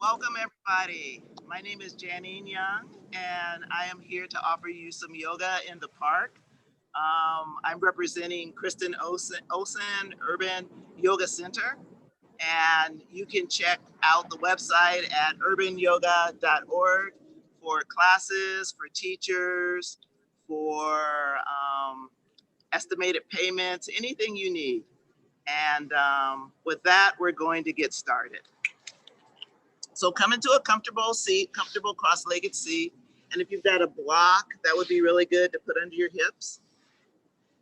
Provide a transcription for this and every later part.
Welcome, everybody. My name is Janine Young, and I am here to offer you some yoga in the park. I'm representing Olson Urban Yoga Center, and you can check out the website at urbanyoga.org for classes, for teachers, for estimated payments, anything you need. And with that, we're going to get started. So come into a comfortable seat, comfortable cross-legged seat. And if you've got a block, that would be really good to put under your hips.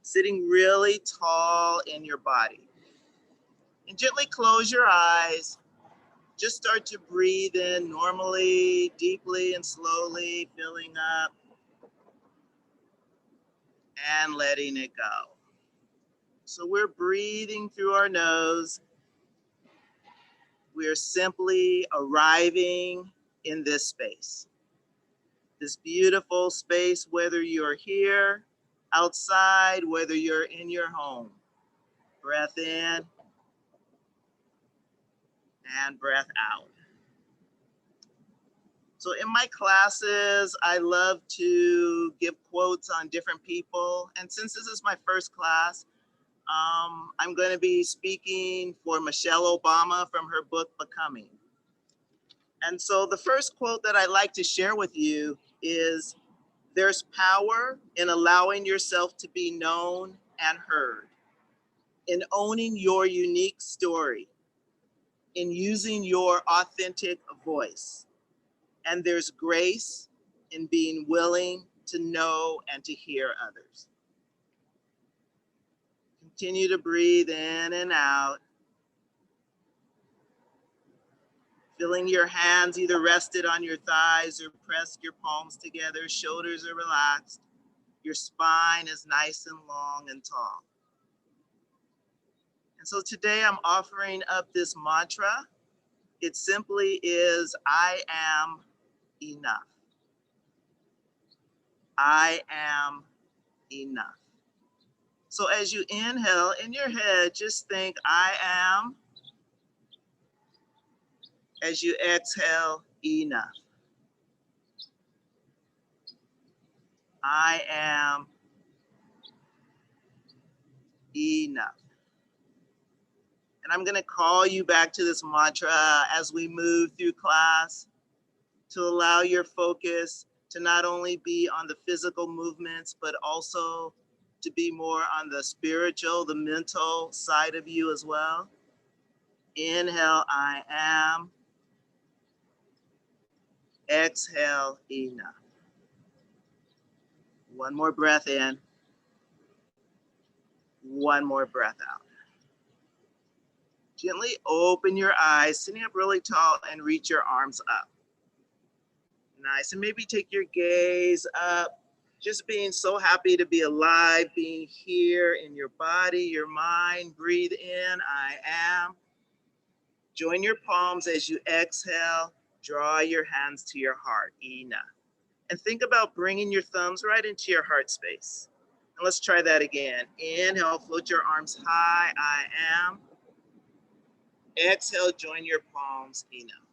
Sitting really tall in your body. And gently close your eyes. Just start to breathe in normally, deeply and slowly, filling up and letting it go. So we're breathing through our nose. We're simply arriving in this space. This beautiful space, whether you're here, outside, whether you're in your home. Breath in and breath out. So in my classes, I love to give quotes on different people. And since this is my first class, I'm going to be speaking for Michelle Obama from her book, Becoming. And so the first quote that I'd like to share with you is, "There's power in allowing yourself to be known and heard, in owning your unique story, in using your authentic voice. And there's grace in being willing to know and to hear others." Continue to breathe in and out, feeling your hands either rested on your thighs or pressed your palms together, shoulders are relaxed, your spine is nice and long and tall. And so today I'm offering up this mantra. It simply is, I am enough. I am enough. So as you inhale in your head, just think, I am. As you exhale, enough. I am enough. And I'm going to call you back to this mantra as we move through class to allow your focus to not only be on the physical movements, but also to be more on the spiritual, the mental side of you as well. Inhale, I am. Exhale, enough. One more breath in. One more breath out. Gently open your eyes, sitting up really tall, and reach your arms up. Nice. And maybe take your gaze up, just being so happy to be alive, being here in your body, your mind. Breathe in, I am. Join your palms as you exhale. Draw your hands to your heart, enough. And think about bringing your thumbs right into your heart space. And let's try that again. Inhale, float your arms high, I am. Exhale, join your palms, enough.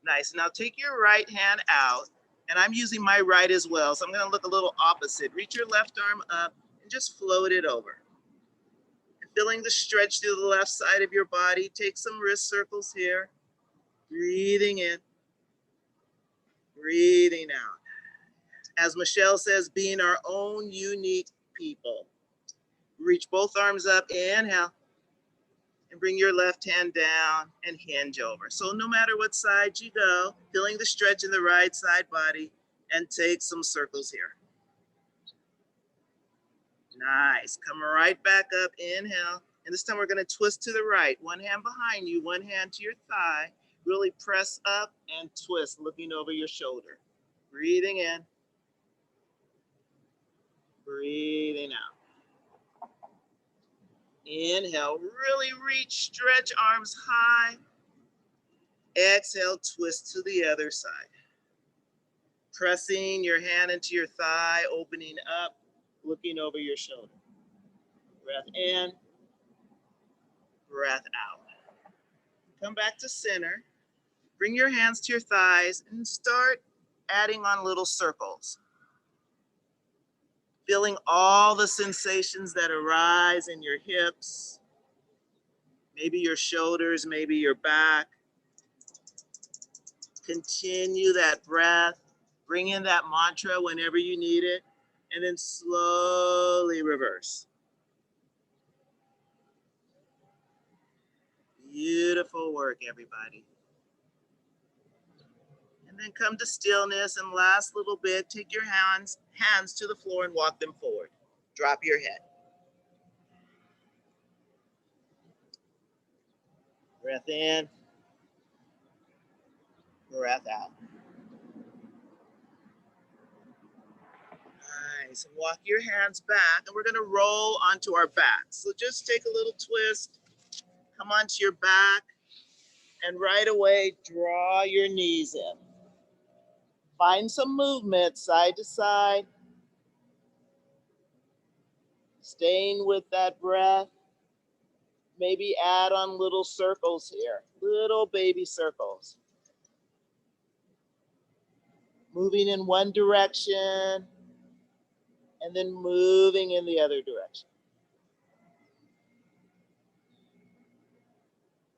Nice. Now take your right hand out, and I'm using my right as well, so I'm going to look a little opposite. Reach your left arm up and just float it over. And feeling the stretch through the left side of your body, take some wrist circles here. Breathing in, breathing out. As Michelle says, being our own unique people. Reach both arms up, inhale, and bring your left hand down and hinge over. So no matter what side you go, feeling the stretch in the right side body, and take some circles here. Nice. Come right back up, inhale. And this time we're going to twist to the right. One hand behind you, one hand to your thigh. Really press up and twist, looking over your shoulder. Breathing in. Breathing out. Inhale, really reach, stretch arms high. Exhale, twist to the other side. Pressing your hand into your thigh, opening up, looking over your shoulder. Breath in, breath out. Come back to center. Bring your hands to your thighs and start adding on little circles. Feeling all the sensations that arise in your hips, maybe your shoulders, maybe your back. Continue that breath. Bring in that mantra whenever you need it, and then slowly reverse. Beautiful work, everybody. And then come to stillness, and last little bit, take your hands to the floor and walk them forward. Drop your head. Breath in, breath out. Nice. And walk your hands back, and we're gonna roll onto our back. So just take a little twist, come onto your back, and right away, draw your knees in. Find some movement side to side. Staying with that breath. Maybe add on little circles here, little baby circles. Moving in one direction and then moving in the other direction.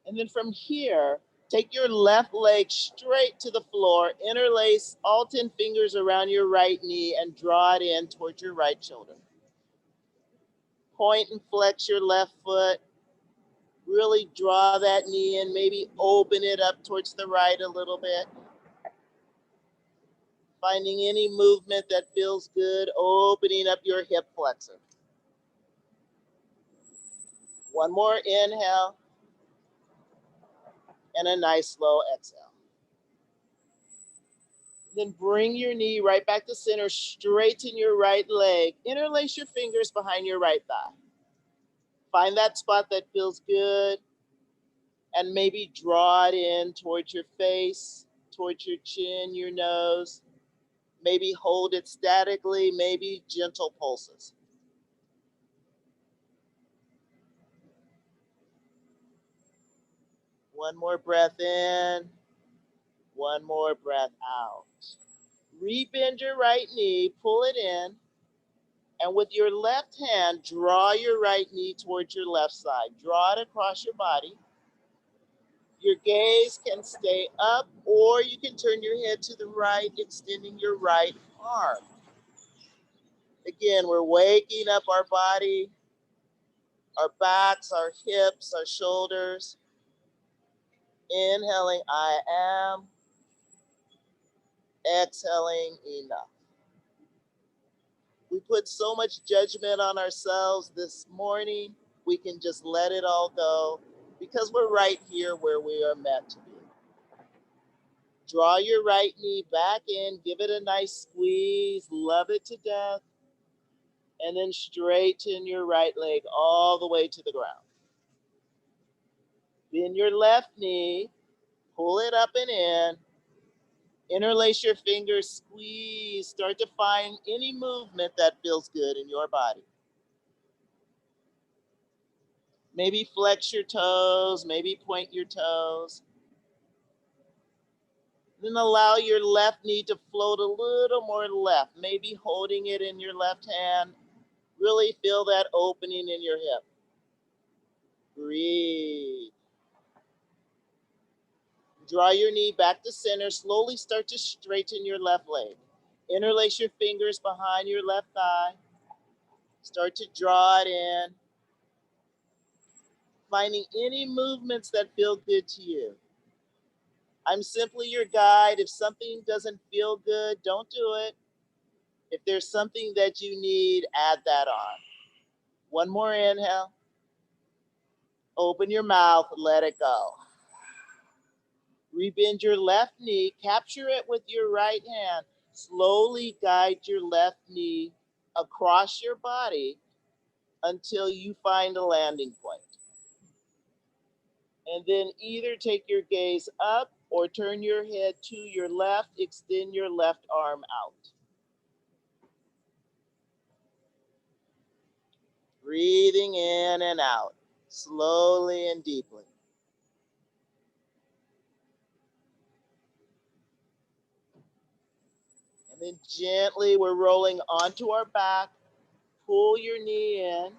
And then from here, take your left leg straight to the floor, interlace all 10 fingers around your right knee and draw it in towards your right shoulder. Point and flex your left foot. Really draw that knee in, maybe open it up towards the right a little bit. Finding any movement that feels good, opening up your hip flexor. One more inhale and a nice slow exhale. Then bring your knee right back to center, straighten your right leg, interlace your fingers behind your right thigh. Find that spot that feels good and maybe draw it in towards your face, towards your chin, your nose. Maybe hold it statically, maybe gentle pulses. One more breath in, one more breath out. Rebend your right knee, pull it in, and with your left hand, draw your right knee towards your left side. Draw it across your body. Your gaze can stay up, or you can turn your head to the right, extending your right arm. Again, we're waking up our body, our backs, our hips, our shoulders. Inhaling, I am. Exhaling, enough. We put so much judgment on ourselves this morning. We can just let it all go because we're right here where we are meant to be. Draw your right knee back in, give it a nice squeeze, love it to death, and then straighten your right leg all the way to the ground. Bend your left knee, pull it up and in, interlace your fingers, squeeze, start to find any movement that feels good in your body. Maybe flex your toes, maybe point your toes. Then allow your left knee to float a little more left, maybe holding it in your left hand. Really feel that opening in your hip. Breathe. Draw your knee back to center. Slowly start to straighten your left leg. Interlace your fingers behind your left thigh. Start to draw it in. Finding any movements that feel good to you. I'm simply your guide. If something doesn't feel good, don't do it. If there's something that you need, add that on. One more inhale. Open your mouth, let it go. Rebend your left knee, capture it with your right hand. Slowly guide your left knee across your body until you find a landing point. And then either take your gaze up or turn your head to your left, extend your left arm out. Breathing in and out, slowly and deeply. And then gently we're rolling onto our back. Pull your knee in.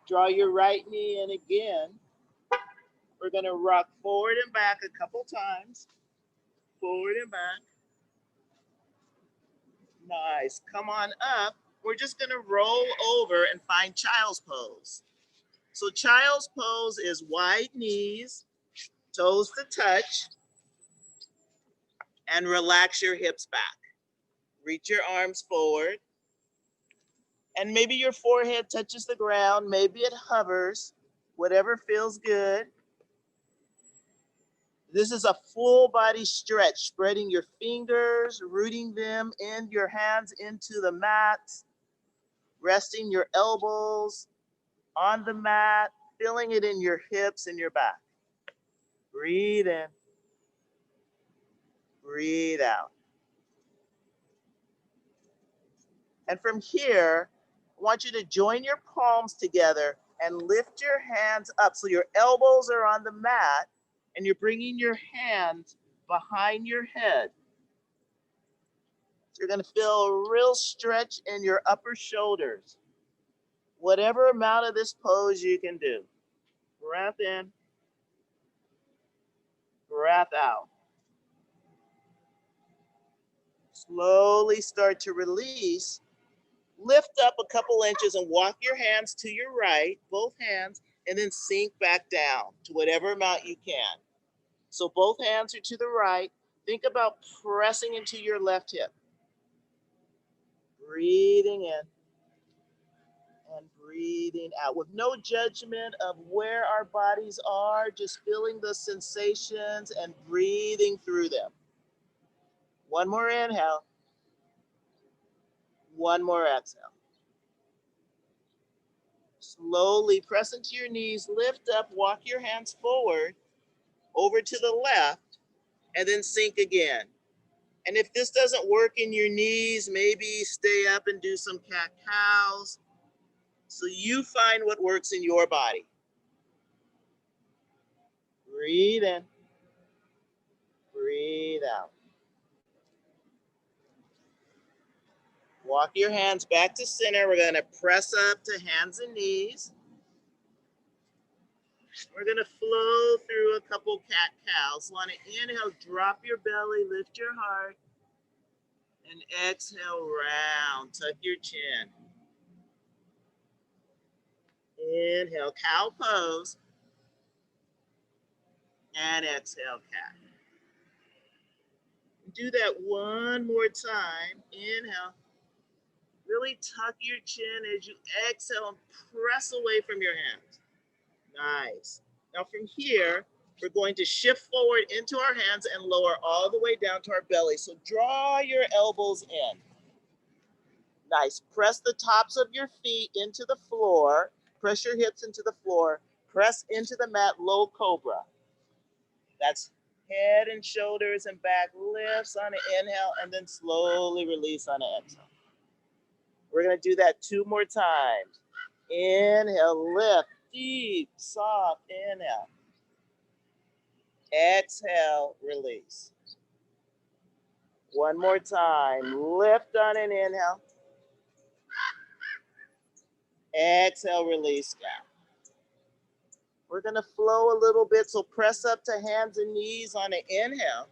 Draw your right knee in again. We're going to rock forward and back a couple times. Forward and back. Nice. Come on up. We're just going to roll over and find child's pose. So child's pose is wide knees, toes to touch, and relax your hips back. Reach your arms forward. And maybe your forehead touches the ground. Maybe it hovers. Whatever feels good. This is a full body stretch, spreading your fingers, rooting them in your hands into the mat, resting your elbows on the mat, feeling it in your hips and your back. Breathe in, breathe out. And from here, I want you to join your palms together and lift your hands up so your elbows are on the mat and you're bringing your hands behind your head. So you're going to feel a real stretch in your upper shoulders. Whatever amount of this pose you can do. Breath in, breath out. Slowly start to release. Lift up a couple inches and walk your hands to your right, both hands, and then sink back down to whatever amount you can. So both hands are to the right. Think about pressing into your left hip. Breathing in and breathing out with no judgment of where our bodies are, just feeling the sensations and breathing through them. One more inhale. One more exhale. Slowly press into your knees, lift up, walk your hands forward, over to the left, and then sink again. And if this doesn't work in your knees, maybe stay up and do some cat-cows. So you find what works in your body. Breathe in, breathe out. Walk your hands back to center. We're going to press up to hands and knees. We're going to flow through a couple cat-cows. Want to inhale, drop your belly, lift your heart. And exhale, round, tuck your chin. Inhale, cow pose. And exhale, cat. Do that one more time. Inhale. Really tuck your chin as you exhale and press away from your hands. Nice. Now from here, we're going to shift forward into our hands and lower all the way down to our belly. So draw your elbows in. Nice. Press the tops of your feet into the floor. Press your hips into the floor. Press into the mat, low cobra. That's head and shoulders and back lifts on an inhale and then slowly release on an exhale. We're going to do that two more times. Inhale, lift, deep, soft, inhale. Exhale, release. One more time. Lift on an inhale. Exhale, release down. We're going to flow a little bit, so press up to hands and knees on an inhale.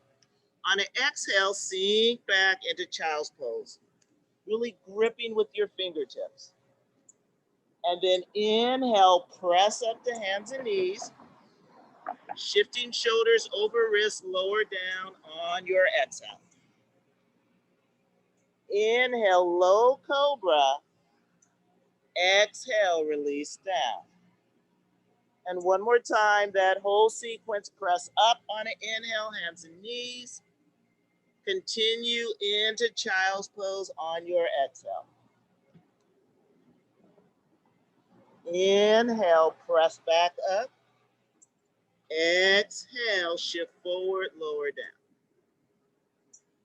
On an exhale, sink back into child's pose. Really gripping with your fingertips. And then inhale, press up to hands and knees. Shifting shoulders over wrists, lower down on your exhale. Inhale, low cobra. Exhale, release down. And one more time, that whole sequence, press up on an inhale, hands and knees. Continue into child's pose on your exhale. Inhale, press back up. Exhale, shift forward, lower down.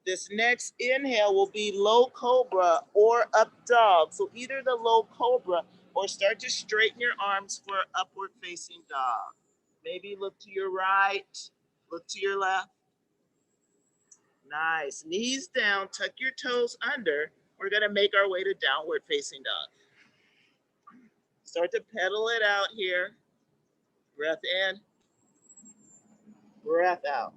This next inhale will be low cobra or up dog. So either the low cobra or start to straighten your arms for upward facing dog. Maybe look to your right, look to your left. Nice. Knees down, tuck your toes under. We're going to make our way to downward facing dog. Start to pedal it out here. Breath in, breath out.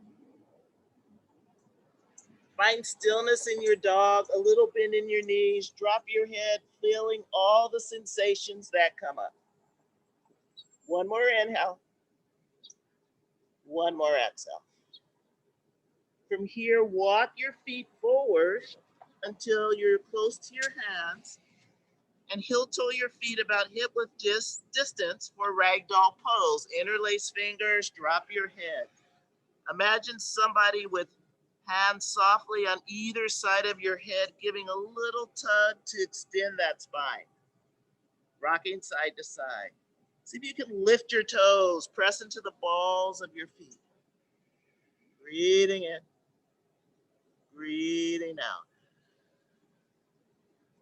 Find stillness in your dog, a little bend in your knees. Drop your head, feeling all the sensations that come up. One more inhale. One more exhale. From here, walk your feet forward until you're close to your hands and heel toe your feet about hip width distance for ragdoll pose. Interlace fingers, drop your head. Imagine somebody with hands softly on either side of your head, giving a little tug to extend that spine. Rocking side to side. See if you can lift your toes, press into the balls of your feet. Breathing in, breathing out.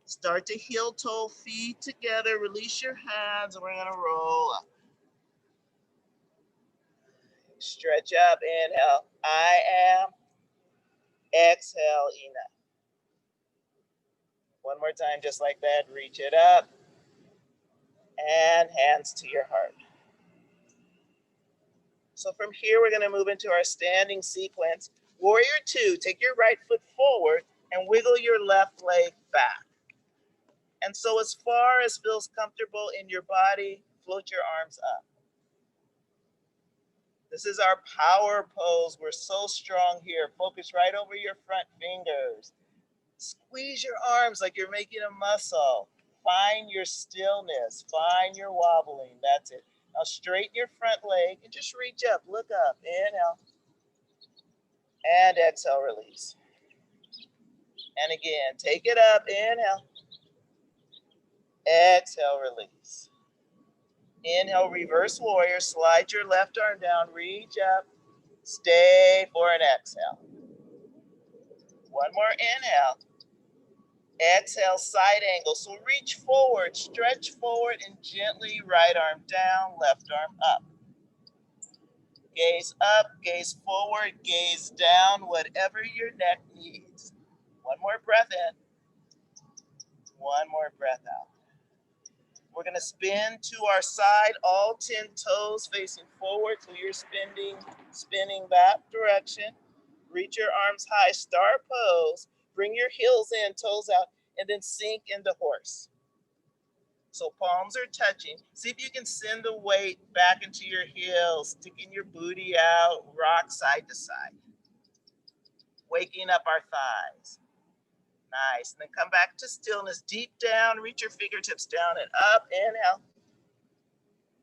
Start to heel toe feet together. Release your hands and we're gonna roll up. Stretch up, inhale, I am. Exhale, enough. One more time, just like that. Reach it up and hands to your heart. So from here, we're gonna move into our standing sequence. Warrior two, take your right foot forward and wiggle your left leg back. And so as far as feels comfortable in your body, float your arms up. This is our power pose. We're so strong here. Focus right over your front fingers. Squeeze your arms like you're making a muscle. Find your stillness. Find your wobbling. That's it. Now straighten your front leg and just reach up. Look up. Inhale. And exhale, release. And again, take it up. Inhale. Exhale, release. Inhale, reverse warrior. Slide your left arm down. Reach up. Stay for an exhale. One more inhale. Exhale, side angle. So reach forward, stretch forward, and gently right arm down, left arm up. Gaze up, gaze forward, gaze down, whatever your neck needs. One more breath in. One more breath out. We're going to spin to our side, all 10 toes facing forward. So you're spinning that direction. Reach your arms high, star pose. Bring your heels in, toes out, and then sink into horse. So palms are touching. See if you can send the weight back into your heels, sticking your booty out, rock side to side. Waking up our thighs. Nice. And then come back to stillness. Deep down, reach your fingertips down and up. Inhale.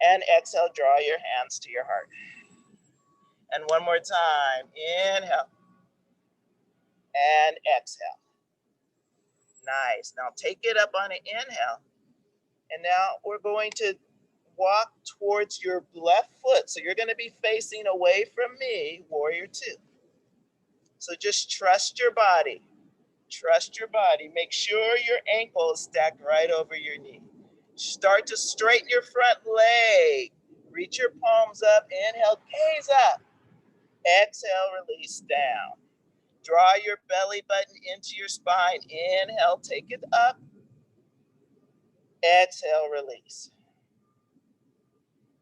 And exhale, draw your hands to your heart. And one more time. Inhale. And exhale. Nice. Now take it up on an inhale. And now we're going to walk towards your left foot. So you're going to be facing away from me, warrior two. So just trust your body. Trust your body. Make sure your ankle is stacked right over your knee. Start to straighten your front leg. Reach your palms up. Inhale, gaze up. Exhale, release down. Draw your belly button into your spine. Inhale, take it up. Exhale, release.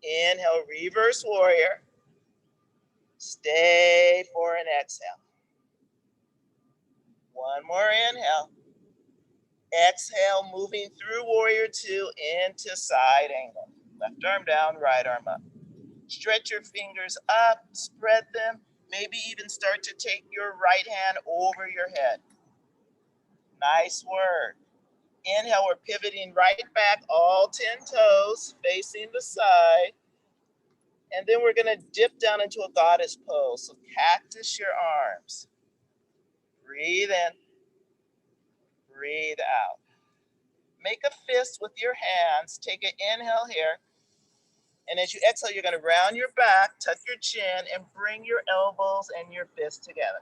Inhale, reverse warrior. Stay for an exhale. One more inhale. Exhale, moving through warrior two into side angle. Left arm down, right arm up. Stretch your fingers up, spread them. Maybe even start to take your right hand over your head. Nice work. Inhale, we're pivoting right back, all 10 toes facing the side. And then we're gonna dip down into a goddess pose. So cactus your arms. Breathe in, breathe out. Make a fist with your hands. Take an inhale here. And as you exhale, you're gonna round your back, tuck your chin, and bring your elbows and your fists together.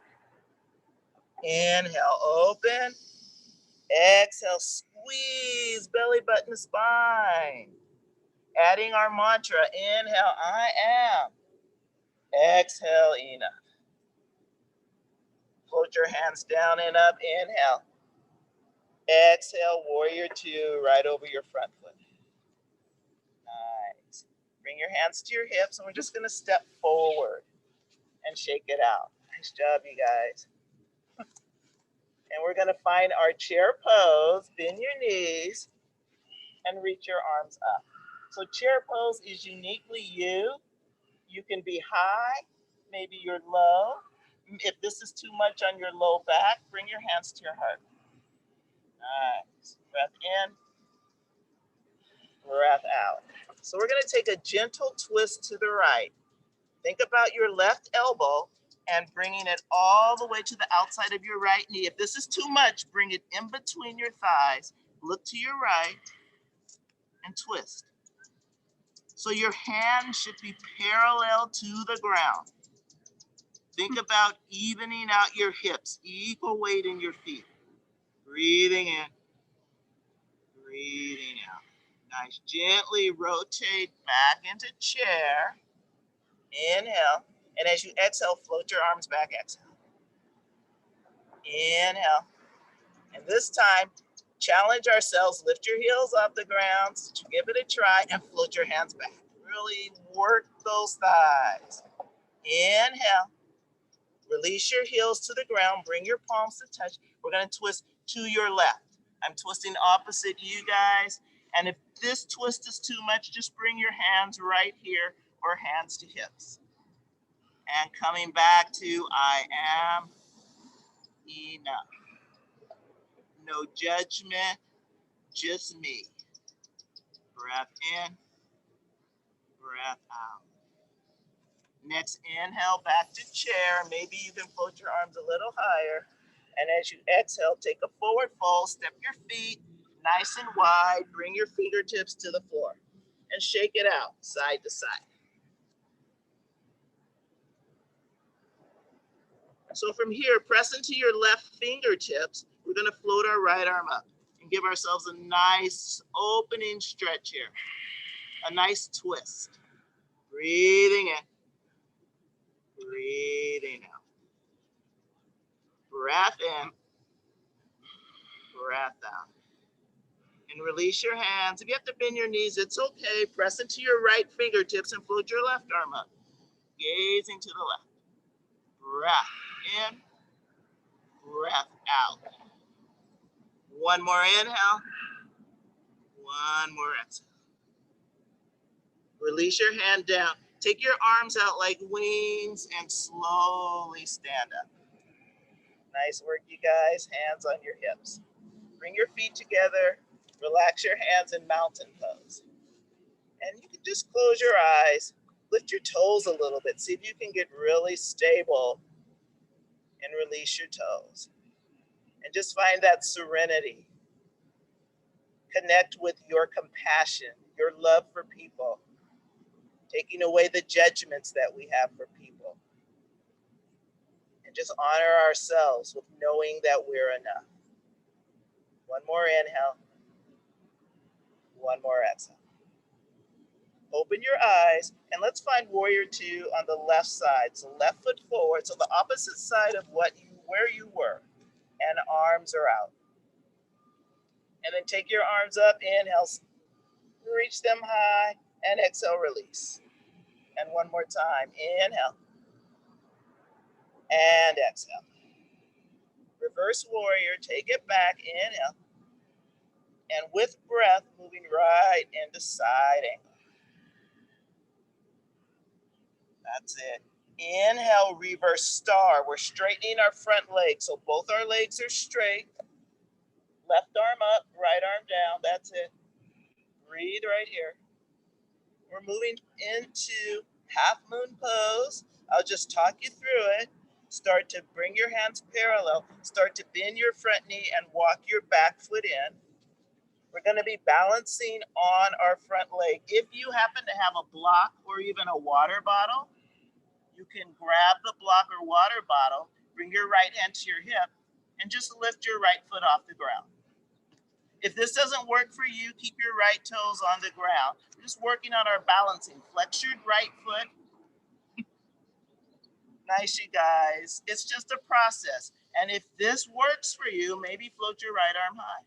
Inhale, open. Exhale, squeeze belly button to spine. Adding our mantra, inhale, I am. Exhale, enough. float your hands down and up. Inhale. Exhale, warrior two, right over your front foot. Nice. Bring your hands to your hips, and we're just gonna step forward and shake it out. Nice job, you guys. And we're gonna find our chair pose. Bend your knees and reach your arms up. So chair pose is uniquely you. You can be high, maybe you're low. If this is too much on your low back, bring your hands to your heart. Nice. Breath in, breath out. So we're gonna take a gentle twist to the right. Think about your left elbow and bringing it all the way to the outside of your right knee. If this is too much, bring it in between your thighs. Look to your right and twist. So your hand should be parallel to the ground. Think about evening out your hips, equal weight in your feet. Breathing in, breathing out. Nice. Gently rotate back into chair. Inhale. And as you exhale, float your arms back. Exhale. Inhale. And this time, challenge ourselves. Lift your heels off the ground. Give it a try and float your hands back. Really work those thighs. Inhale. Release your heels to the ground. Bring your palms to touch. We're going to twist to your left. I'm twisting opposite you guys. And if this twist is too much, just bring your hands right here or hands to hips. And coming back to I am enough. No judgment, just me. Breath in, breath out. Next inhale, back to chair. Maybe you can float your arms a little higher. And as you exhale, take a forward fold, step your feet nice and wide, bring your fingertips to the floor and shake it out side to side. So from here, press into your left fingertips. We're gonna float our right arm up and give ourselves a nice opening stretch here. A nice twist. Breathing in, breathing out. Breath in, breath out. And release your hands. If you have to bend your knees, it's okay. Press into your right fingertips and float your left arm up. Gazing to the left. Breath in, breath out. One more inhale. One more exhale. Release your hand down. Take your arms out like wings and slowly stand up. Nice work, you guys. Hands on your hips. Bring your feet together. Relax your hands in mountain pose. And you can just close your eyes. Lift your toes a little bit. See if you can get really stable and release your toes. And just find that serenity. Connect with your compassion, your love for people, taking away the judgments that we have for people. And just honor ourselves with knowing that we're enough. One more inhale. One more exhale. Open your eyes and let's find warrior two on the left side. So left foot forward, so the opposite side of where you were, and arms are out. And then take your arms up, inhale, reach them high, and exhale, release. And one more time, inhale, and exhale. Reverse warrior, take it back, inhale, and with breath, moving right into side angle. That's it. Inhale, reverse star. We're straightening our front leg. So both our legs are straight. Left arm up, right arm down. That's it. Breathe right here. We're moving into half moon pose. I'll just talk you through it. Start to bring your hands parallel. Start to bend your front knee and walk your back foot in. We're going to be balancing on our front leg. If you happen to have a block or even a water bottle, you can grab the block or water bottle, bring your right hand to your hip, and just lift your right foot off the ground. If this doesn't work for you, keep your right toes on the ground. We're just working on our balancing. Flex your right foot. Nice, you guys. It's just a process. And if this works for you, maybe float your right arm high.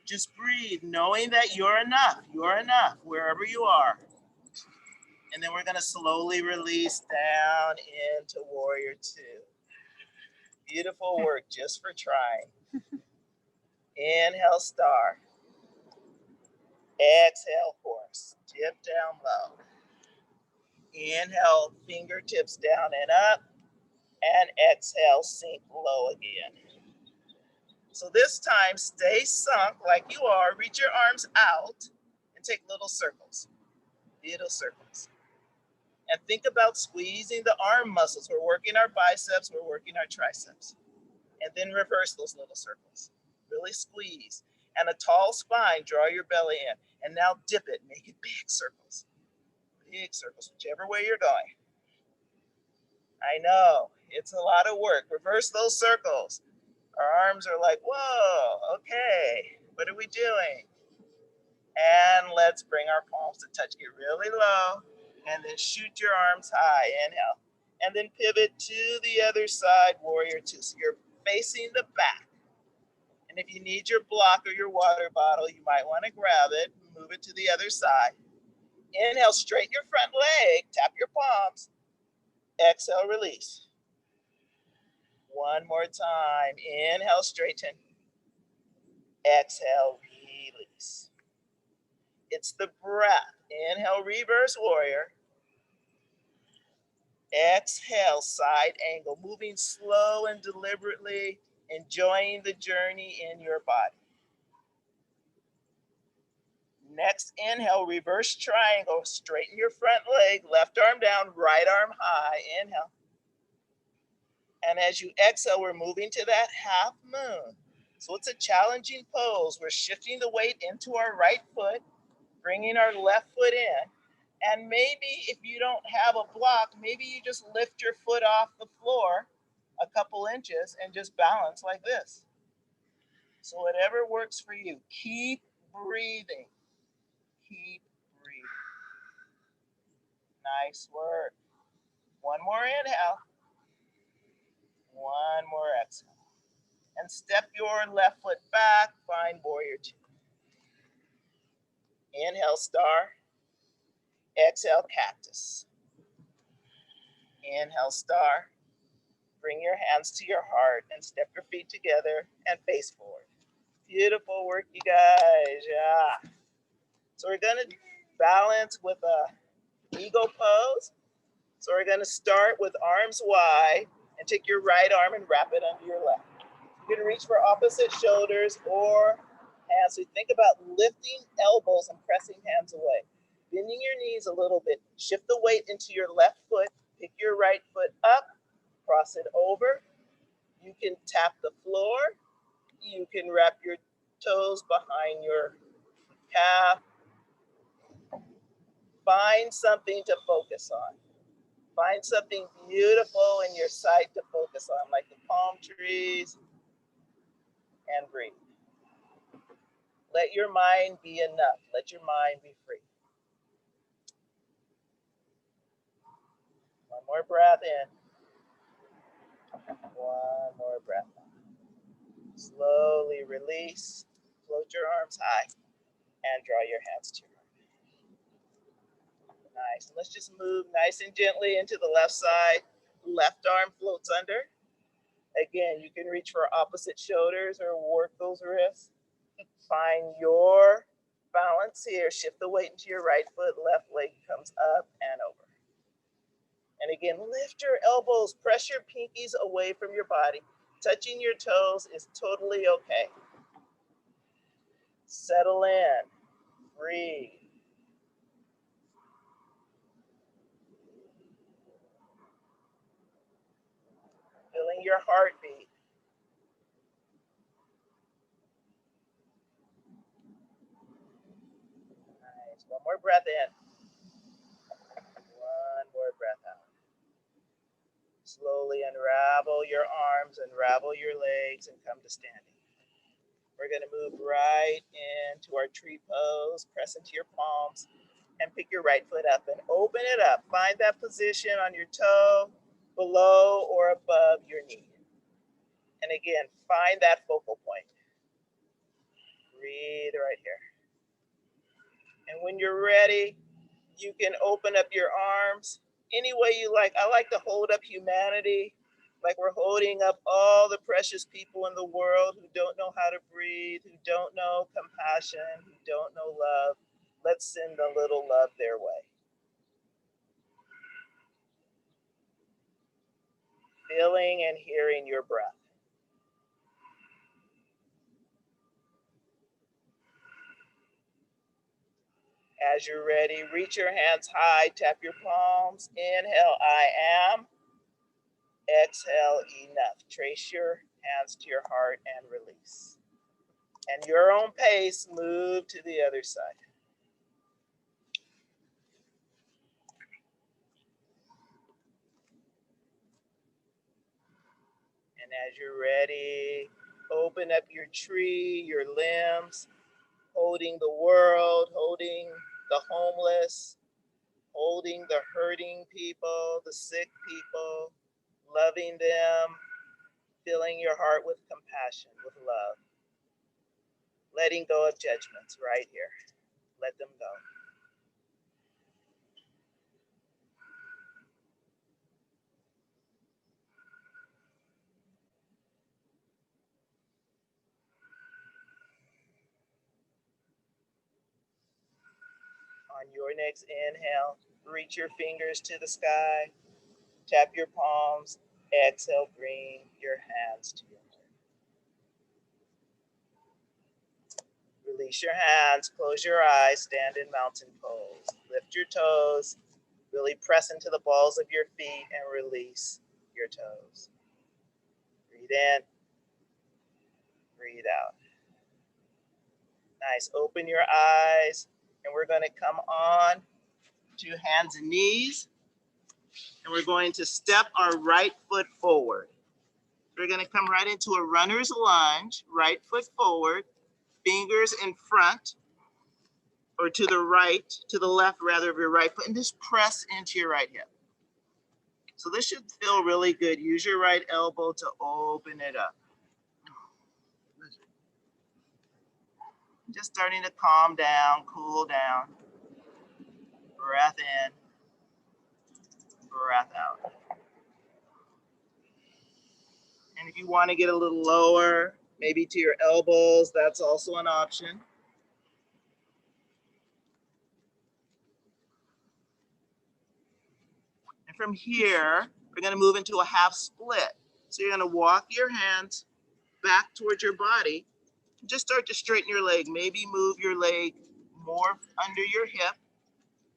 Just breathe, knowing that you're enough. You're enough wherever you are. And then we're going to slowly release down into warrior two. Beautiful work just for trying. Inhale, star. Exhale, horse. Dip down low. Inhale, fingertips down and up. And exhale, sink low again. So this time, stay sunk like you are. Reach your arms out and take little circles. Little circles. And think about squeezing the arm muscles. We're working our biceps, we're working our triceps. And then reverse those little circles. Really squeeze. And a tall spine, draw your belly in. And now dip it, make it big circles. Big circles, whichever way you're going. I know, it's a lot of work. Reverse those circles. Our arms are like, whoa, okay, what are we doing? And let's bring our palms to touch, get really low, and then shoot your arms high, inhale. And then pivot to the other side, warrior two. So you're facing the back. And if you need your block or your water bottle, you might want to grab it, move it to the other side. Inhale, straighten your front leg, tap your palms. Exhale, release. One more time. Inhale, straighten. Exhale, release. It's the breath. Inhale, reverse warrior. Exhale, side angle. Moving slow and deliberately, enjoying the journey in your body. Next, inhale, reverse triangle. Straighten your front leg, left arm down, right arm high. Inhale. And as you exhale, we're moving to that half moon. So it's a challenging pose. We're shifting the weight into our right foot, bringing our left foot in. And maybe if you don't have a block, maybe you just lift your foot off the floor a couple inches and just balance like this. So whatever works for you, keep breathing. Keep breathing. Nice work. One more inhale. One more exhale. And step your left foot back, find warrior two. Inhale, star. Exhale, cactus. Inhale, star. Bring your hands to your heart and step your feet together and face forward. Beautiful work, you guys. Yeah. So we're going to balance with a eagle pose. So we're going to start with arms wide and take your right arm and wrap it under your left. You can reach for opposite shoulders or hands. So think about lifting elbows and pressing hands away. Bending your knees a little bit. Shift the weight into your left foot. Pick your right foot up. Cross it over. You can tap the floor. You can wrap your toes behind your calf. Find something to focus on. Find something beautiful in your sight to focus on, like the palm trees, and breathe. Let your mind be enough. Let your mind be free. One more breath in. One more breath out. Slowly release. Float your arms high and draw your hands to your heart. Nice. Let's just move nice and gently into the left side. Left arm floats under. Again, you can reach for opposite shoulders or work those wrists. Find your balance here. Shift the weight into your right foot. Left leg comes up and over. And again, lift your elbows. Press your pinkies away from your body. Touching your toes is totally okay. Settle in. Breathe. Feeling your heartbeat. Nice. One more breath in. One more breath out. Slowly unravel your arms, unravel your legs, and come to standing. We're going to move right into our tree pose. Press into your palms and pick your right foot up and open it up. Find that position on your toe. below or above your knee. And again, find that focal point. Breathe right here. And when you're ready, you can open up your arms any way you like. I like to hold up humanity, like we're holding up all the precious people in the world who don't know how to breathe, who don't know compassion, who don't know love. Let's send a little love their way. Feeling and hearing your breath. As you're ready, reach your hands high, tap your palms. Inhale, I am. Exhale, enough. Trace your hands to your heart and release. And your own pace, move to the other side. And as you're ready, open up your tree, your limbs, holding the world, holding the homeless, holding the hurting people, the sick people, loving them, filling your heart with compassion, with love. Letting go of judgments right here. Let them go. On your next inhale, reach your fingers to the sky, tap your palms, exhale, bring your hands to your heart. Release your hands, close your eyes, stand in mountain pose. Lift your toes, really press into the balls of your feet and release your toes. Breathe in, breathe out. Nice, open your eyes, and we're gonna come on to hands and knees, and we're going to step our right foot forward. We're gonna come right into a runner's lunge, right foot forward, fingers in front, or to the right, to the left rather of your right foot, and just press into your right hip. So this should feel really good. Use your right elbow to open it up. Just starting to calm down, cool down. Breath in, breath out. And if you want to get a little lower, maybe to your elbows, that's also an option. And from here, we're going to move into a half split. So you're going to walk your hands back towards your body. Just start to straighten your leg. Maybe move your leg more under your hip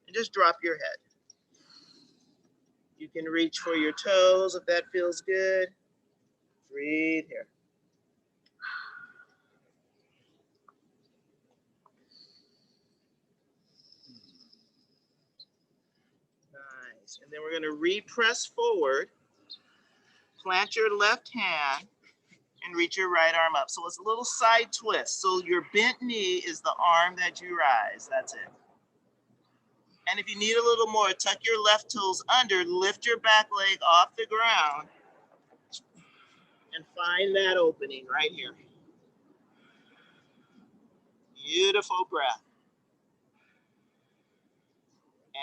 and just drop your head. You can reach for your toes if that feels good. Breathe here. Nice. And then we're going to repress forward. Plant your left hand and reach your right arm up. So it's a little side twist. So your bent knee is the arm that you rise. That's it. And if you need a little more, tuck your left toes under, lift your back leg off the ground, and find that opening right here. Beautiful breath.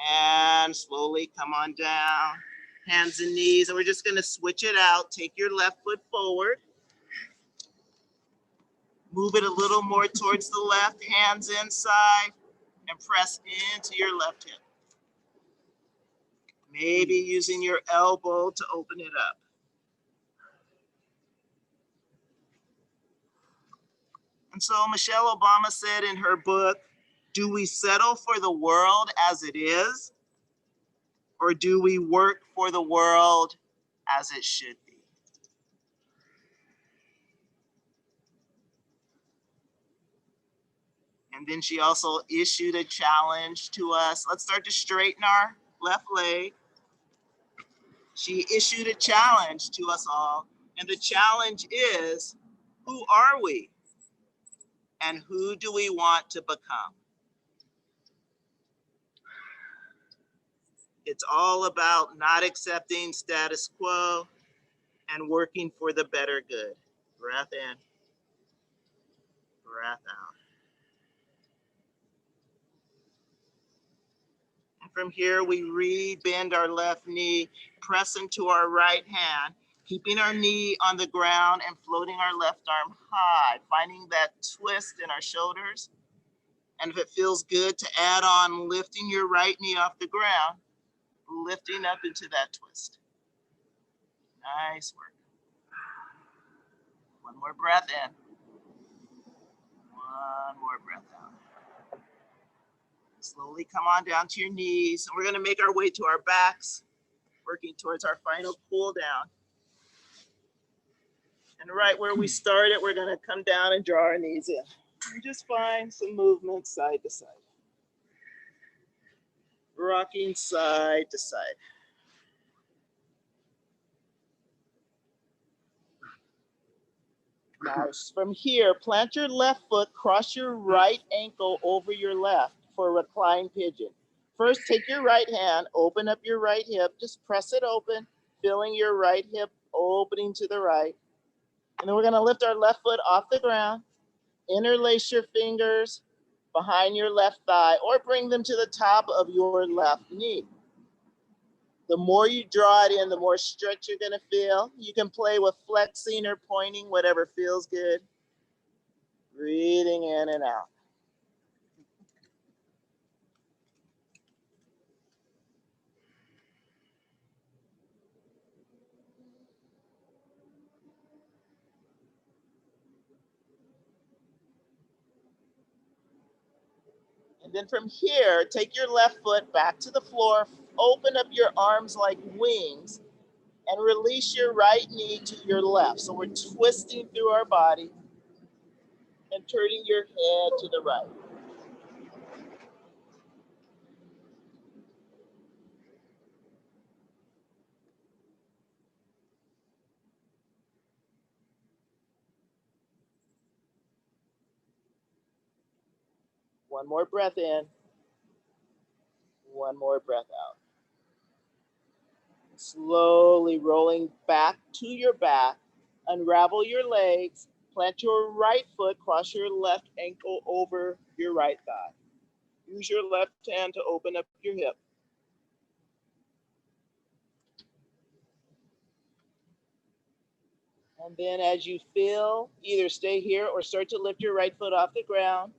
And slowly come on down, hands and knees, and we're just gonna switch it out. Take your left foot forward. Move it a little more towards the left, hands inside, and press into your left hip. Maybe using your elbow to open it up. And so Michelle Obama said in her book, do we settle for the world as it is? Or do we work for the world as it should be? And then she also issued a challenge to us. Let's start to straighten our left leg. She issued a challenge to us all. And the challenge is, who are we? And who do we want to become? It's all about not accepting status quo and working for the better good. Breath in, breath out. And from here, we re-bend our left knee, press into our right hand, keeping our knee on the ground and floating our left arm high, finding that twist in our shoulders. And if it feels good to add on lifting your right knee off the ground, lifting up into that twist. Nice work. One more breath in. One more breath out. Slowly come on down to your knees. And we're going to make our way to our backs, working towards our final cool down. And right where we started, we're going to come down and draw our knees in. And just find some movement side to side. Rocking side to side. Nice. From here, plant your left foot, cross your right ankle over your left for a reclined pigeon. First, take your right hand, open up your right hip, just press it open, feeling your right hip opening to the right. And then we're going to lift our left foot off the ground, interlace your fingers behind your left thigh, or bring them to the top of your left knee. The more you draw it in, the more stretch you're going to feel. You can play with flexing or pointing, whatever feels good. Breathing in and out. And then from here, take your left foot back to the floor, open up your arms like wings, and release your right knee to your left. So we're twisting through our body and turning your head to the right. One more breath in. One more breath out. Slowly rolling back to your back. Unravel your legs. Plant your right foot, cross your left ankle over your right thigh. Use your left hand to open up your hip. And then as you feel, either stay here or start to lift your right foot off the ground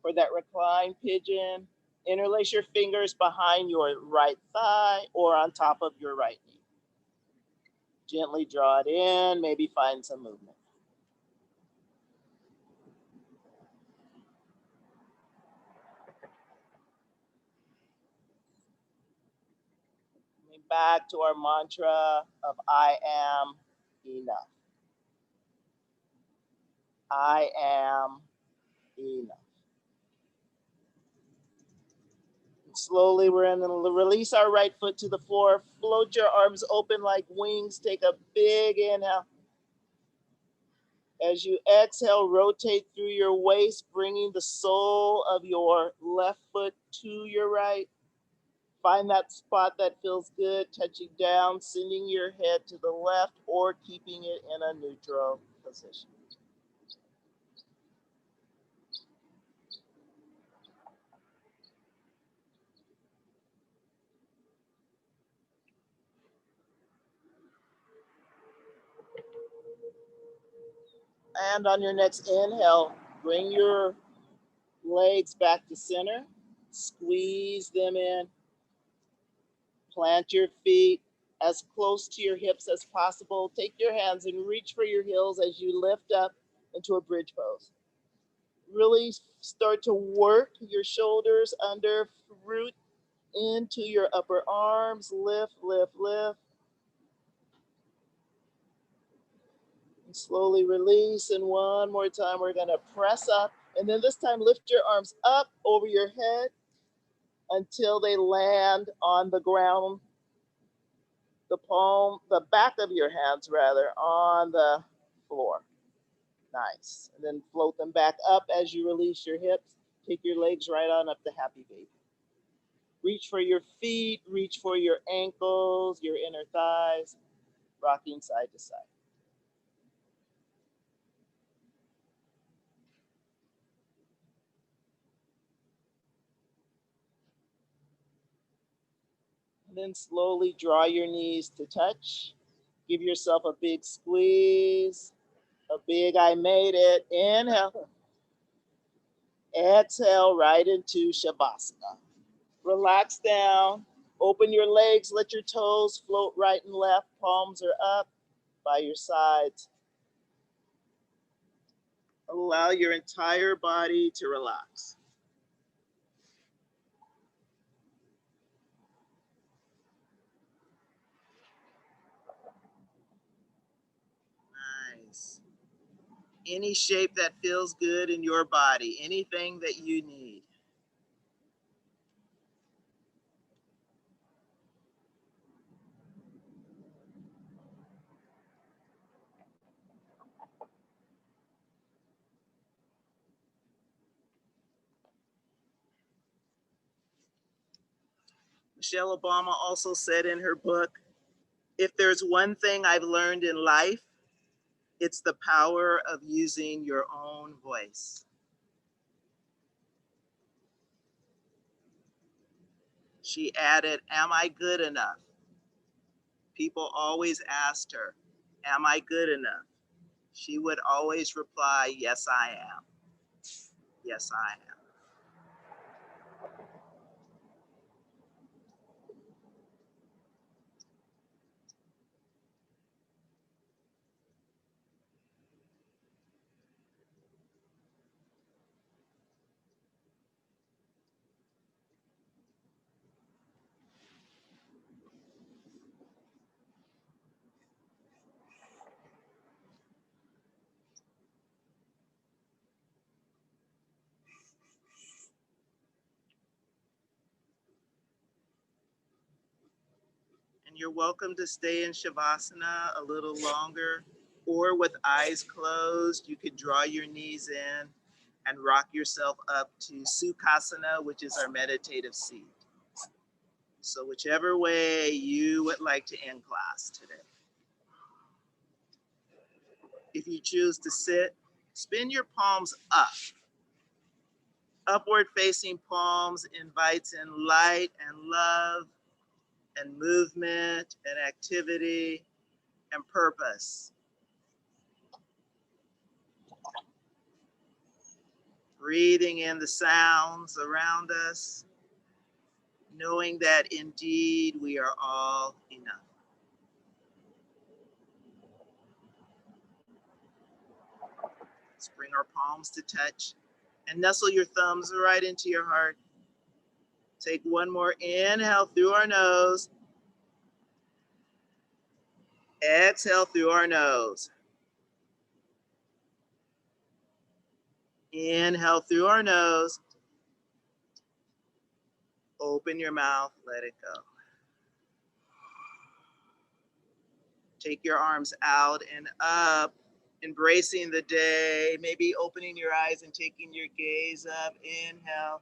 for that reclined pigeon. Interlace your fingers behind your right thigh or on top of your right knee. Gently draw it in, maybe find some movement. Coming back to our mantra of I am enough. I am enough. Slowly, we're going to release our right foot to the floor. Float your arms open like wings. Take a big inhale. As you exhale, rotate through your waist, bringing the sole of your left foot to your right. Find that spot that feels good, touching down, sending your head to the left or keeping it in a neutral position. And on your next inhale, bring your legs back to center, squeeze them in, plant your feet as close to your hips as possible. Take your hands and reach for your heels as you lift up into a bridge pose. Really start to work your shoulders under, root into your upper arms, lift, lift, lift. And slowly release, and one more time, we're gonna press up, and then this time lift your arms up over your head until they land on the ground, the back of your hands rather, on the floor. Nice. And then float them back up as you release your hips. Take your legs right on up to happy baby. Reach for your feet, reach for your ankles, your inner thighs, rocking side to side. And then slowly draw your knees to touch. Give yourself a big squeeze, a big I made it. Inhale. Exhale right into Shavasana. Relax down. Open your legs, let your toes float right and left. Palms are up by your sides. Allow your entire body to relax. Nice. Any shape that feels good in your body, anything that you need. Michelle Obama also said in her book, if there's one thing I've learned in life, it's the power of using your own voice. She added, am I good enough? People always asked her, am I good enough? She would always reply, yes, I am. Yes, I am. And you're welcome to stay in Shavasana a little longer, or with eyes closed, you could draw your knees in and rock yourself up to Sukhasana, which is our meditative seat. So whichever way you would like to end class today. If you choose to sit, spin your palms up. Upward facing palms invites in light and love and movement and activity and purpose. Breathing in the sounds around us, knowing that indeed we are all enough. Let's bring our palms to touch and nestle your thumbs right into your heart. Take one more inhale through our nose. Exhale through our nose. Inhale through our nose. Open your mouth, let it go. Take your arms out and up, embracing the day, maybe opening your eyes and taking your gaze up. Inhale.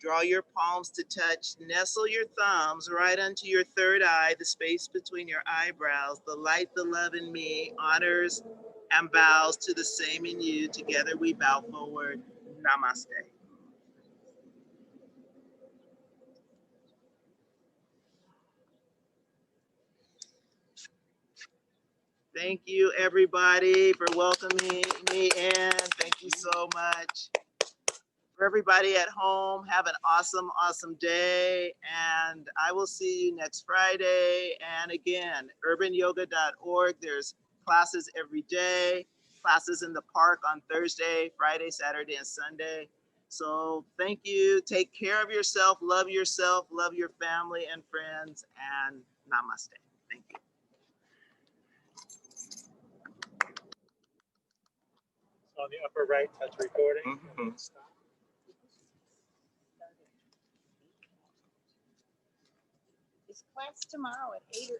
Draw your palms to touch. Nestle your thumbs right onto your third eye, the space between your eyebrows. The light, the love in me honors and bows to the same in you. Together we bow forward. Namaste. Thank you, everybody, for welcoming me in. Thank you so much. For everybody at home, have an awesome, awesome day. And I will see you next Friday. And again, urbanyoga.org. There's classes every day, classes in the park on Thursday, Friday, Saturday, and Sunday. So thank you. Take care of yourself, love your family and friends, and namaste. Thank you. On the upper right, touch recording. Mm-hmm. Is class tomorrow at 8 or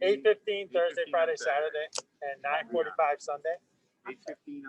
8:15? 8:15 Thursday, Friday, Saturday, and 9:45 Sunday. 8:15